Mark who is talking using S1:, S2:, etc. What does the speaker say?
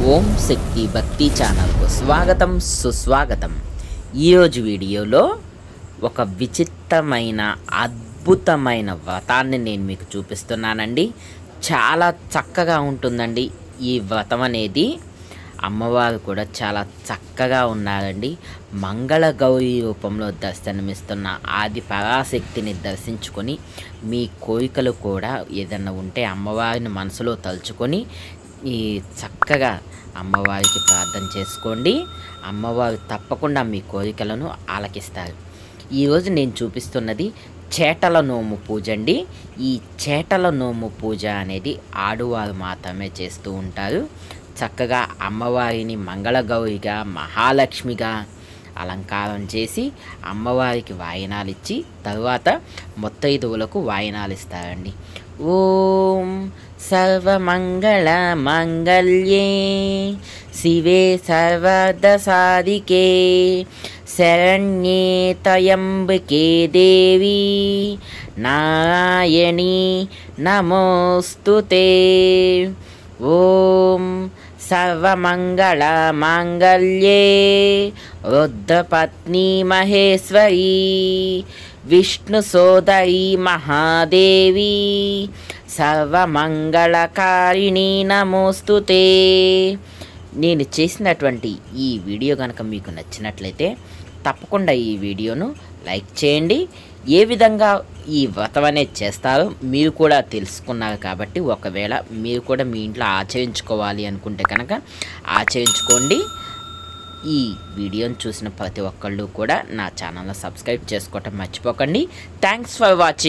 S1: ఓం శక్తి భక్తి ఛానల్కు స్వాగతం సుస్వాగతం. ఈరోజు వీడియోలో ఒక విచిత్రమైన అద్భుతమైన వ్రతాన్ని నేను మీకు చూపిస్తున్నానండి. చాలా చక్కగా ఉంటుందండి ఈ వ్రతం అనేది. అమ్మవారు కూడా చాలా చక్కగా ఉన్నారండి. మంగళ గౌరీ రూపంలో దర్శనమిస్తున్న ఆది పరాశక్తిని దర్శించుకొని మీ కోరికలు కూడా ఏదన్నా ఉంటే అమ్మవారిని మనసులో తలుచుకొని ఈ చక్కగా అమ్మవారికి ప్రార్థన చేసుకోండి. అమ్మవారు తప్పకుండా మీ కోరికలను ఆలకిస్తారు. ఈరోజు నేను చూపిస్తున్నది చేటల నోము పూజ అండి. ఈ చేటల నోము పూజ అనేది ఆడవారు మాత్రమే చేస్తూ ఉంటారు. చక్కగా అమ్మవారిని మంగళగౌరిగా మహాలక్ష్మిగా అలంకారం చేసి అమ్మవారికి వాయినాలు ఇచ్చి తరువాత ముత్తైదువులకు వాయినాలు ఇస్తారండి. ఓం సర్వమంగళ మంగళ్యే శివే సర్వద సాధికే శరణ్యే త్రయంబకే దేవి నారాయణీ నమోస్తుతే. ఓం సర్వమంగళ మాంగళ్యే రుద్రపత్ని మహేశ్వరీ విష్ణు సోదరీ మహాదేవి సర్వమంగళకారిణి నమోస్తుతే. నేను చేసినటువంటి ఈ వీడియో కనుక మీకు నచ్చినట్లయితే తప్పకుండా ఈ వీడియోను లైక్ చేయండి. ఏ విధంగా ఈ వ్రతం అనేది చేస్తారో మీరు కూడా తెలుసుకున్నారు కాబట్టి ఒకవేళ మీరు కూడా మీ ఇంట్లో ఆచరించుకోవాలి అనుకుంటే కనుక ఆచరించుకోండి. ఈ వీడియోను చూసిన ప్రతి ఒక్కళ్ళు కూడా నా ఛానల్ని సబ్స్క్రైబ్ చేసుకోవటం మర్చిపోకండి. Thanks for watching.